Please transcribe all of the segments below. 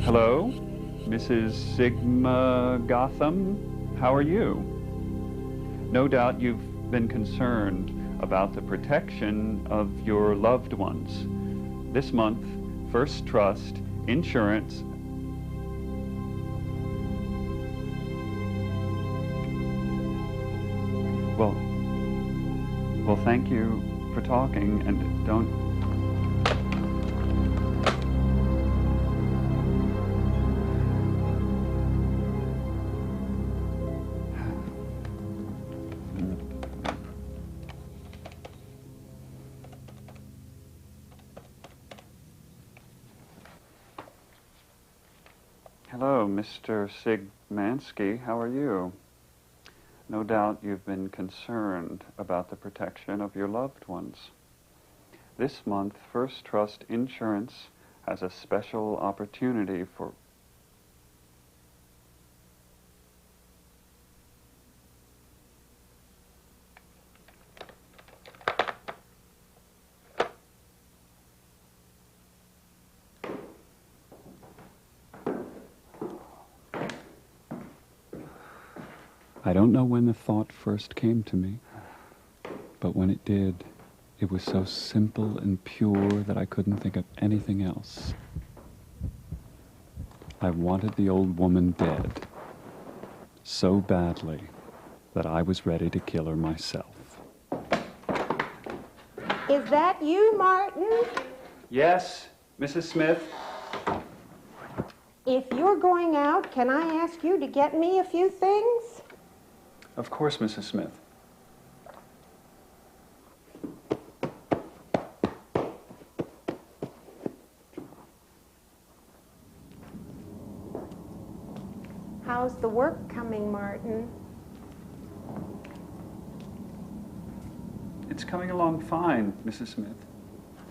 Hello, Mrs. Sigma Gotham. How are you? No doubt you've been concerned about the protection of your loved ones. This month, First Trust Insurance Well, thank you for talking, and don't... Hello, Mr. Sigmansky. How are you? No doubt you've been concerned about the protection of your loved ones. This month, First Trust Insurance has a special opportunity for... I don't know when the thought first came to me, but when it did, it was so simple and pure that I couldn't think of anything else. I wanted the old woman dead so badly that I was ready to kill her myself. Is that you, Martin? Yes, Mrs. Smith. If you're going out, can I ask you to get me a few things? Of course, Mrs. Smith. How's the work coming, Martin? It's coming along fine, Mrs. Smith.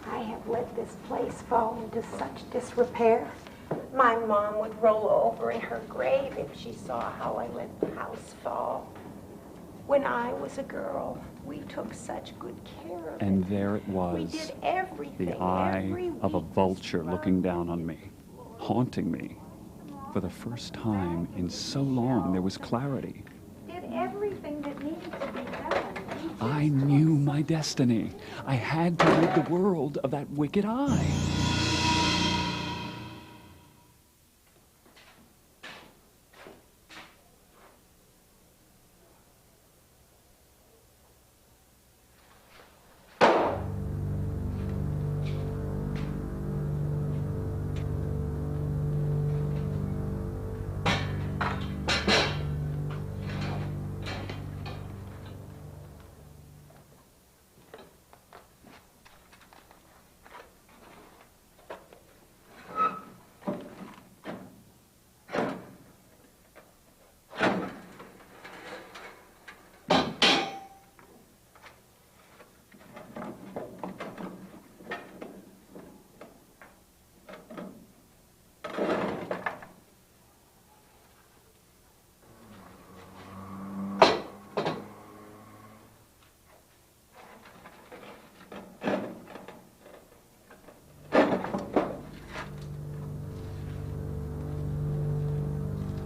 I have let this place fall into such disrepair. My mom would roll over in her grave if she saw how I let the house fall. When I was a girl, we took such good care of it. And there it was, We did everything. the eye of a vulture looking down on me, haunting me. For the first time in so long, there was clarity. Did everything that needed to be done. I knew my destiny. I had to rid the world of that wicked eye.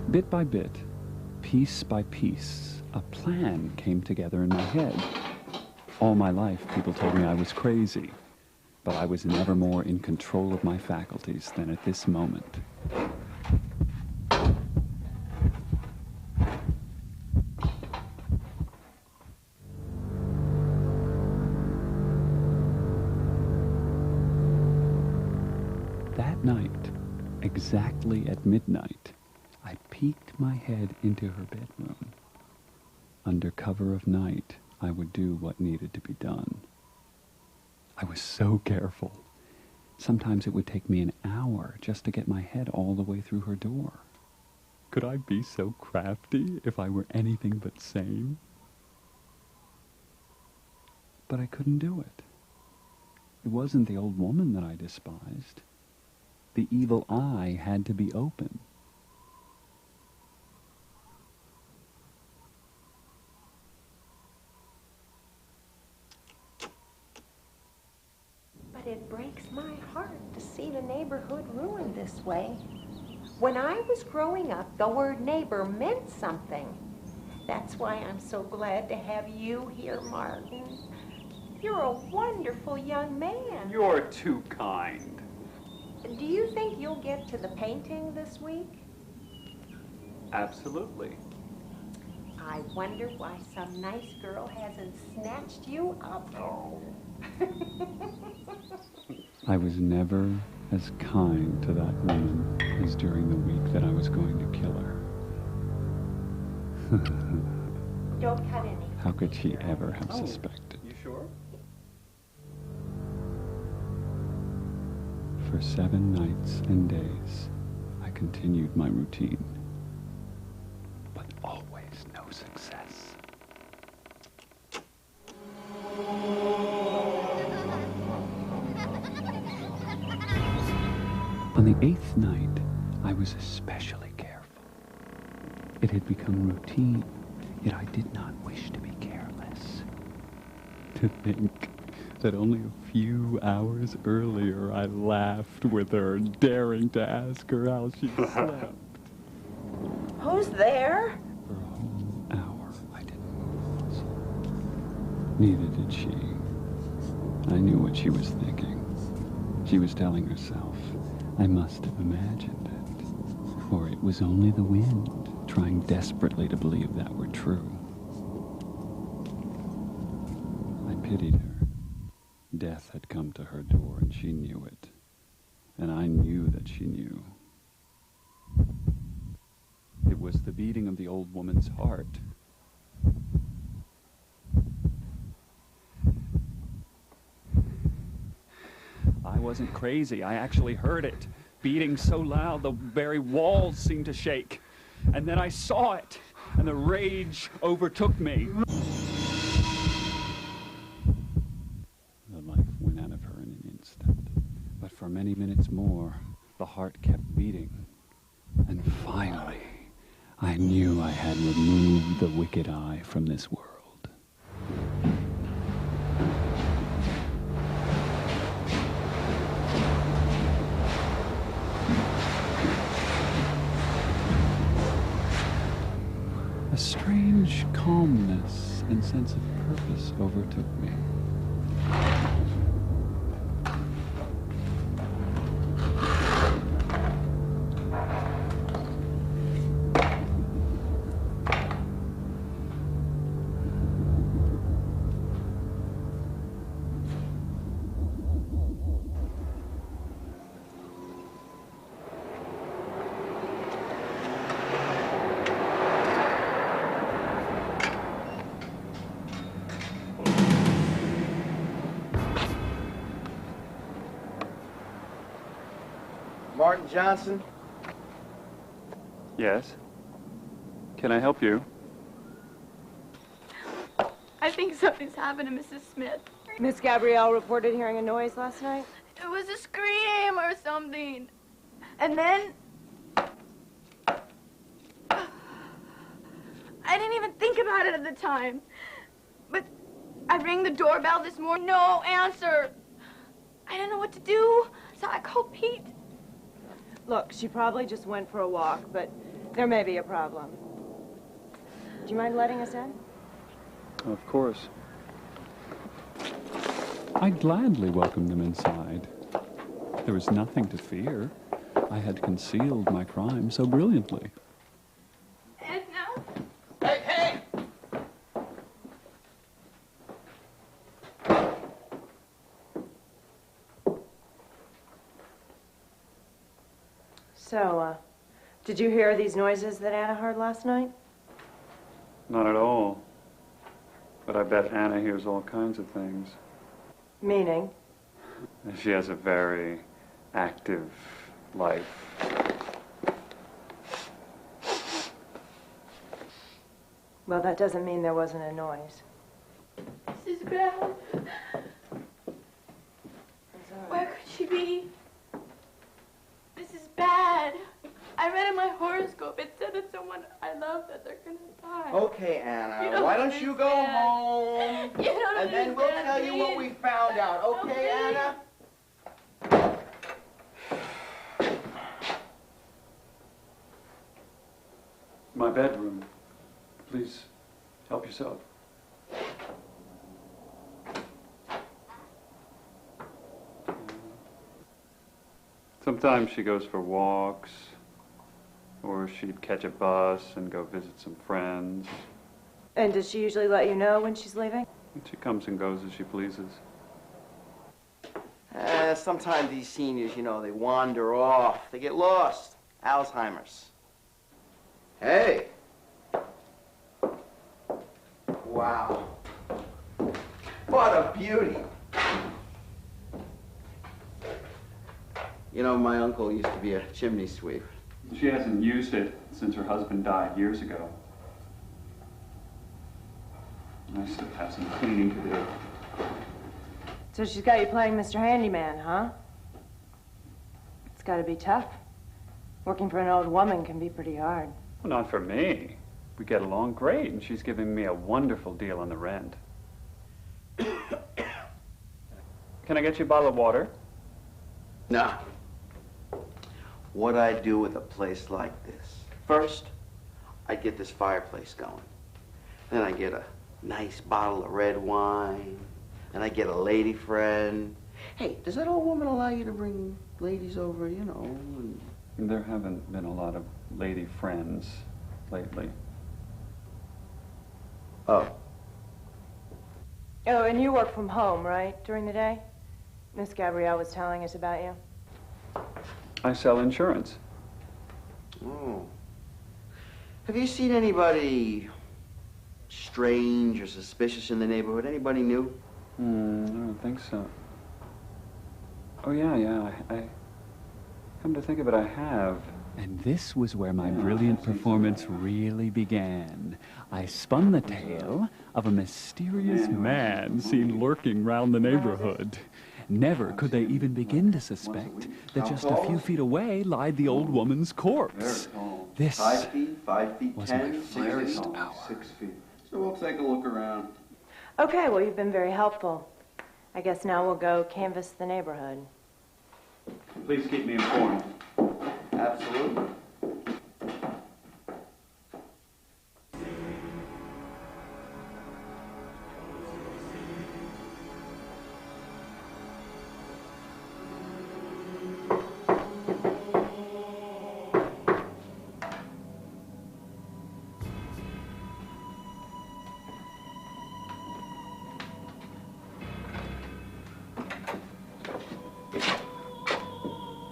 Bit by bit, piece by piece, a plan came together in my head. All my life, people told me I was crazy, but I was never more in control of my faculties than at this moment. That night, exactly at midnight, I peeked my head into her bedroom. Under cover of night, I would do what needed to be done. I was so careful. Sometimes it would take me an hour just to get my head all the way through her door. Could I be so crafty if I were anything but sane? But I couldn't do it. It wasn't the old woman that I despised. The evil eye had to be open. But it breaks my heart to see the neighborhood ruined this way. When I was growing up, the word neighbor meant something. That's why I'm so glad to have you here, Martin. You're a wonderful young man. You're too kind. Do you think you'll get to the painting this week? Absolutely. I wonder why some nice girl hasn't snatched you up. Oh. I was never as kind to that woman as during the week that I was going to kill her. Don't cut any. How could she ever have suspected? You sure? For 7 nights and days, I continued my routine. But always no success. On the 8th night, I was especially careful. It had become routine, yet I did not wish to be careless. To think that only a few hours earlier I laughed with her, daring to ask her how she slept. Who's there? For a whole hour, I didn't move a muscle. Neither did she. I knew what she was thinking. She was telling herself, I must have imagined it, for it was only the wind, trying desperately to believe that were true. I pitied her. Death had come to her door, and she knew it. And I knew that she knew. It was the beating of the old woman's heart. I wasn't crazy. I actually heard it, beating so loud the very walls seemed to shake. And then I saw it, and the rage overtook me. The life went out of her in an instant. But for many minutes more, the heart kept beating. And finally, I knew I had removed the wicked eye from this world. A strange calmness and sense of purpose overtook me. Martin Johnson? Yes? Can I help you? I think something's happened to Mrs. Smith. Miss Gabrielle reported hearing a noise last night. It was a scream or something. And then... I didn't even think about it at the time. But I rang the doorbell this morning. No answer. I didn't know what to do, so I called Pete. Look, she probably just went for a walk, but there may be a problem. Do you mind letting us in? Of course. I'd gladly welcome them inside. There was nothing to fear. I had concealed my crime so brilliantly. And now? Hey, hey! So, did you hear these noises that Anna heard last night? Not at all. But I bet Anna hears all kinds of things. Meaning? She has a very active life. Well, that doesn't mean there wasn't a noise. This is bad. Where could she be? This is bad. I read in my horoscope, it said that someone I love, that they're gonna die. Okay, Anna, why don't you go home? You don't and then we'll understand, tell you what please. we found out. Okay, Anna? My bedroom. Please help yourself. Sometimes she goes for walks, or she'd catch a bus and go visit some friends. And does she usually let you know when she's leaving? She comes and goes as she pleases. Sometimes these seniors, you know, they wander off. They get lost. Alzheimer's. Hey. Wow. What a beauty. You know, my uncle used to be a chimney sweep. She hasn't used it since her husband died years ago. I still have some cleaning to do. So she's got you playing Mr. Handyman, huh? It's got to be tough. Working for an old woman can be pretty hard. Well, not for me. We get along great, and she's giving me a wonderful deal on the rent. Can I get you a bottle of water? Nah. What I do with a place like this. First, I get this fireplace going. Then I get a nice bottle of red wine. And I get a lady friend. Hey, does that old woman allow you to bring ladies over, you know? There haven't been a lot of lady friends lately. Oh. Oh, and you work from home, right, during the day? Miss Gabrielle was telling us about you. I sell insurance. Oh. Have you seen anybody strange or suspicious in the neighborhood? Anybody new? I don't think so. Oh, yeah, I come to think of it, I have. And this was where my brilliant performance really began. I spun the tale of a mysterious man seen lurking round the neighborhood. Never could they even begin to suspect that just a few feet away lied the old woman's corpse. This 5 feet, 5 feet, was 10, my 6 fairest feet. hour. 6 feet. So we'll take a look around. Okay, well, you've been very helpful. I guess now we'll go canvass the neighborhood. Please keep me informed. Absolutely.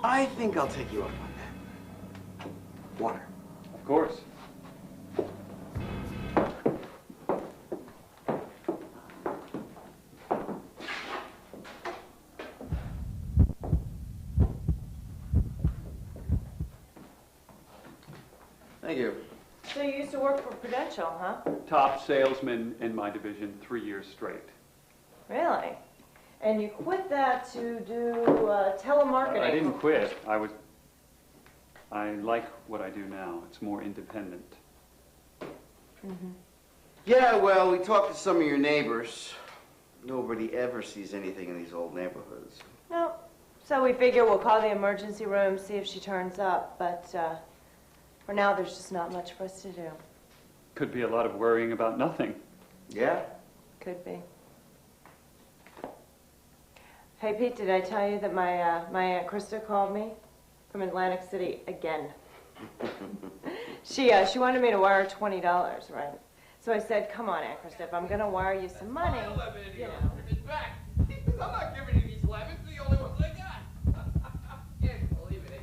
I think I'll take you up on that. Water. Of course. Thank you. So you used to work for Prudential, huh? Top salesman in my division 3 years straight. Really? And you quit that to do telemarketing. I didn't quit. I like what I do now. It's more independent. Mm-hmm. Yeah, well, we talked to some of your neighbors. Nobody ever sees anything in these old neighborhoods. No. So we figure we'll call the emergency room, see if she turns up. But for now, there's just not much for us to do. Could be a lot of worrying about nothing. Yeah? Could be. Hey, Pete, did I tell you that my Aunt Krista called me from Atlantic City again? She wanted me to wire her $20, right? So I said, come on, Aunt Krista, if I'm going to wire you some money, you know. In fact, I'm not giving you these 11. They're the only ones I got. Can't believe it.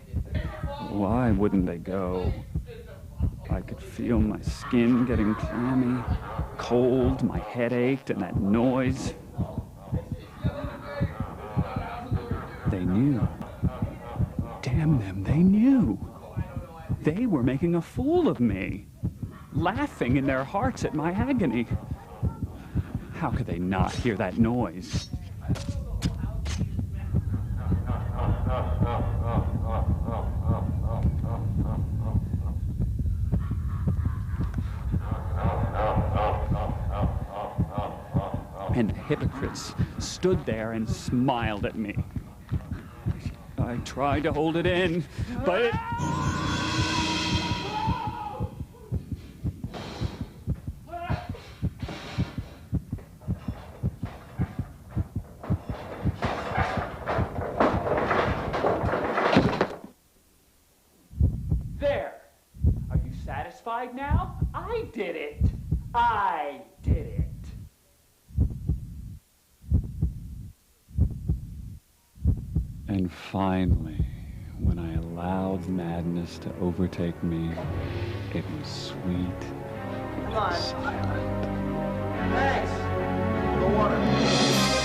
Why wouldn't they go? I could feel my skin getting clammy, cold, my head ached, and that noise. They knew. Damn them, they knew. They were making a fool of me, laughing in their hearts at my agony. How could they not hear that noise? And the hypocrites stood there and smiled at me. I tried to hold it in, but satisfied now? I did it. I did it. And finally, when I allowed madness to overtake me, it was sweet Come on. and silent. Thanks. The water.